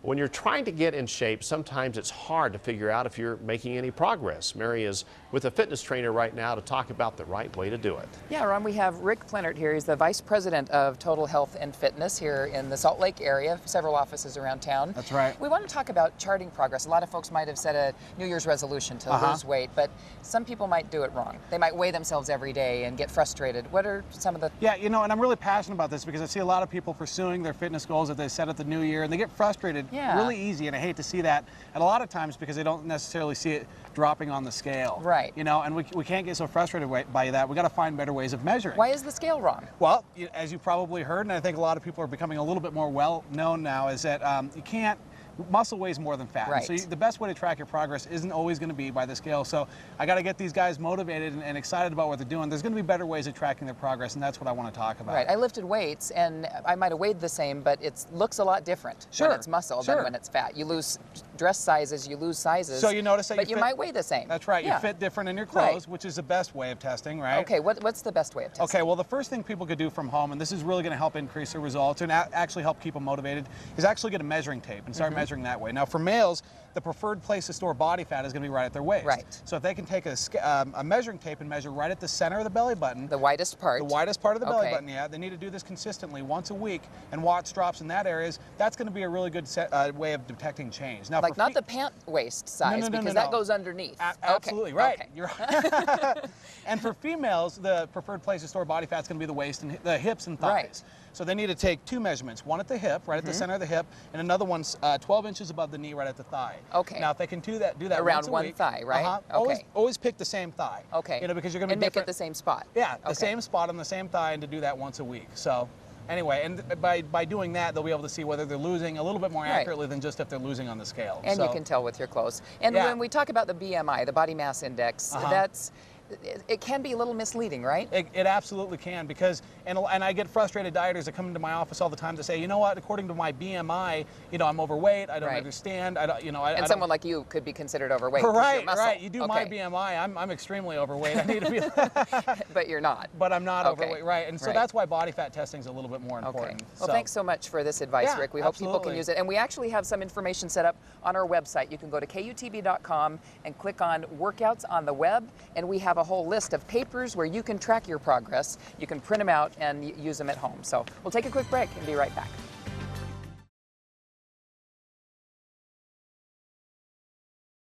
When you're trying to get in shape, sometimes it's hard to figure out if you're making any progress. Mary is with a fitness trainer right now to talk about the right way to do it. Yeah, Ron, we have Rick Plenert here. He's the Vice President of Total Health and Fitness here in the Salt Lake area, several offices around town. That's right. We want to talk about charting progress. A lot of folks might have set a New Year's resolution to lose weight, but some people might do it wrong. They might weigh themselves every day and get frustrated. What are some of the... Yeah, you know, and I'm really passionate about this because I see a lot of people pursuing their fitness goals that they set at the new year, and they get frustrated really easy, and I hate to see that. And a lot of times because they don't necessarily see it dropping on the scale. Right. You know, and we can't get so frustrated by that. We got to find better ways of measuring. Why is the scale wrong? Well, as you probably heard, and I think a lot of people are becoming a little bit more well known now, is that you can't. Muscle weighs more than fat. Right. So the best way to track your progress isn't always going to be by the scale. So I got to get these guys motivated and excited about what they're doing. There's going to be better ways of tracking their progress, and that's what I want to talk about. Right. I lifted weights, and I might have weighed the same, but it looks a lot different when it's muscle than when it's fat. You lose dress sizes, you lose sizes. So you notice that but you might weigh the same. That's right. You fit different in your clothes, which is the best way of testing, right? Okay. What's the best way of testing? Okay. Well, the first thing people could do from home, and this is really going to help increase their results and actually help keep them motivated, is actually get a measuring tape and start measuring that way. Now, for males, the preferred place to store body fat is going to be right at their waist. Right. So if they can take a measuring tape and measure right at the center of the belly button. The widest part. The widest part of the belly button, yeah. They need to do this consistently once a week and watch drops in that areas. That's going to be a really good way of detecting change. Now, like not the pant waist size, because that goes underneath. Absolutely, right. Okay. You're And for females, the preferred place to store body fat is going to be the waist and the hips and thighs. Right. So they need to take two measurements, one at the hip, right at the center of the hip, and another one's 12 inches above the knee, right at the thigh. Okay. Now, if they can do that around once a one week, thigh, right? Okay. Always pick the same thigh. Okay. You know, because you're going to make it the same spot. Yeah, the same spot on the same thigh, and to do that once a week. So. Anyway, and by doing that, they'll be able to see whether they're losing a little bit more accurately than just if they're losing on the scale. And you can tell with your clothes. And when we talk about the BMI, the body mass index, it can be a little misleading, right? It absolutely can, because, and I get frustrated dieters that come into my office all the time to say, you know what, according to my BMI, you know, I'm overweight, I don't understand, I don't, you know, and someone like you could be considered overweight. Right, you do my BMI, I'm extremely overweight, I need to be. But you're not. But I'm not overweight, right, and so that's why body fat testing is a little bit more important. Well, thanks so much for this advice, Rick. We hope people can use it. And we actually have some information set up on our website. You can go to KUTV.com and click on workouts on the web, and we have a whole list of papers where you can track your progress. You can print them out and use them at home. So we'll take a quick break and be right back.